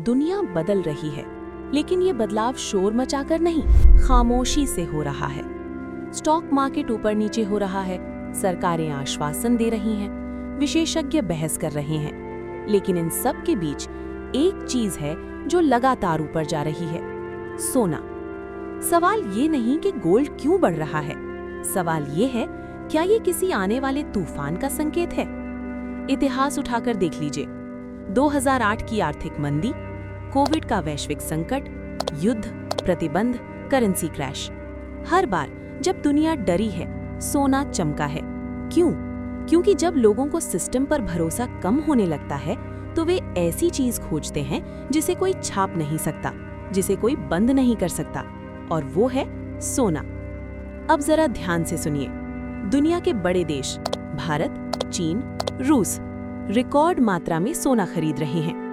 दुनिया बदल रही है, लेकिन ये बदलाव शोर मचाकर नहीं, खामोशी से हो रहा है। स्टॉक मार्केट ऊपर नीचे हो रहा है, सरकारें आश्वासन दे रही हैं, विशेषज्ञ बहस कर रहे हैं, लेकिन इन सब के बीच एक चीज है जो लगातार ऊपर जा रही है, सोना। सवाल ये नहीं कि गोल्ड क्यों बढ़ रहा है, सवाल ये है क्या ये किसी आने वाले तूफान का संकेत है। इतिहास उठाकर देख लीजिए, 2008 की आर्थिक मंदी, कोविड का वैश्विक संकट, युद्ध, प्रतिबंध, करेंसी क्रैश। हर बार जब दुनिया डरी है, सोना चमका है। क्यों? क्योंकि जब लोगों को सिस्टम पर भरोसा कम होने लगता है तो वे ऐसी चीज खोजते हैं जिसे कोई छाप नहीं सकता, जिसे कोई बंद नहीं कर सकता, और वो है सोना। अब जरा ध्यान से सुनिए। दुनिया के बड़े देश भारत, चीन, रूस रिकॉर्ड मात्रा में सोना खरीद रहे हैं।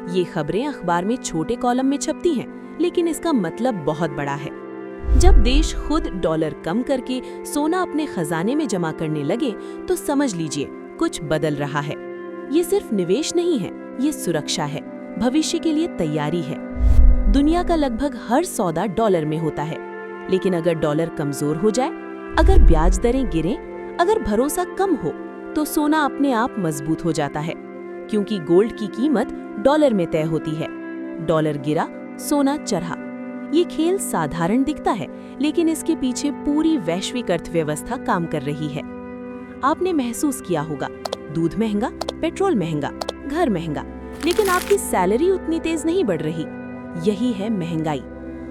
ये खबरें अखबार में छोटे कॉलम में छपती हैं, लेकिन इसका मतलब बहुत बड़ा है। जब देश खुद डॉलर कम करके सोना अपने खजाने में जमा करने लगे तो समझ लीजिए कुछ बदल रहा है। ये सिर्फ निवेश नहीं है, ये सुरक्षा है, भविष्य के लिए तैयारी है। दुनिया का लगभग हर सौदा डॉलर में होता है, लेकिन अगर डॉलर कमजोर हो जाए, अगर ब्याज दरें गिरें, अगर भरोसा कम हो, तो सोना अपने आप मजबूत हो जाता है, क्योंकि गोल्ड की कीमत डॉलर में तय होती है। डॉलर गिरा, सोना चढ़ा। ये खेल साधारण दिखता है, लेकिन इसके पीछे पूरी वैश्विक अर्थव्यवस्था काम कर रही है। आपने महसूस किया होगा, दूध महंगा, पेट्रोल महंगा, घर महंगा, लेकिन आपकी सैलरी उतनी तेज नहीं बढ़ रही। यही है महंगाई।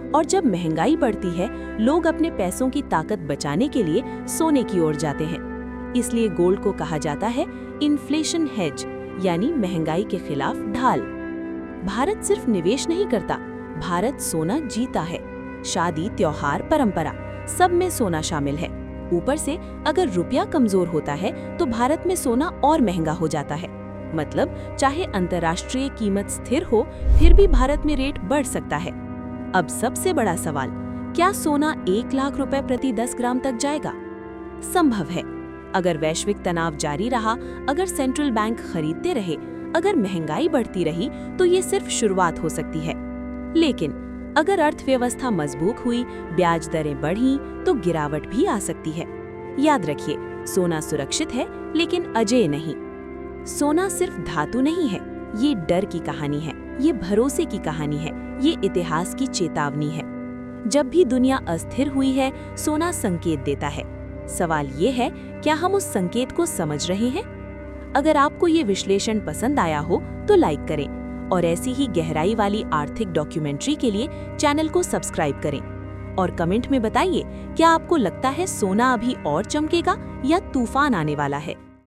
और जब महंगाई बढ़ती है, लोग अपने पैसों की ताकत बचाने के लिए सोने की ओर जाते हैं। इसलिए गोल्ड को कहा जाता है इन्फ्लेशन हेज, यानी महंगाई के खिलाफ ढाल। भारत सिर्फ निवेश नहीं करता, भारत सोना जीता है। शादी, त्योहार, परंपरा, सब में सोना शामिल है। ऊपर से अगर रुपया कमजोर होता है तो भारत में सोना और महंगा हो जाता है। मतलब चाहे अंतर्राष्ट्रीय कीमत स्थिर हो, फिर भी भारत में रेट बढ़ सकता है। अब सबसे बड़ा सवाल, क्या सोना 1 लाख रुपए प्रति 10 ग्राम तक जाएगा? संभव है, अगर वैश्विक तनाव जारी रहा, अगर सेंट्रल बैंक खरीदते रहे, अगर महंगाई बढ़ती रही, तो ये सिर्फ शुरुआत हो सकती है। लेकिन अगर अर्थव्यवस्था मजबूत हुई, ब्याज दरें बढ़ी, तो गिरावट भी आ सकती है। याद रखिए, सोना सुरक्षित है, लेकिन अजेय नहीं। सोना सिर्फ धातु नहीं है, ये डर की कहानी है, ये भरोसे की कहानी है, ये इतिहास की चेतावनी है। जब भी दुनिया अस्थिर हुई है, सोना संकेत देता है। सवाल ये है, क्या हम उस संकेत को समझ रहे हैं? अगर आपको ये विश्लेषण पसंद आया हो तो लाइक करें, और ऐसी ही गहराई वाली आर्थिक डॉक्यूमेंट्री के लिए चैनल को सब्सक्राइब करें। और कमेंट में बताइए, क्या आपको लगता है सोना अभी और चमकेगा या तूफान आने वाला है?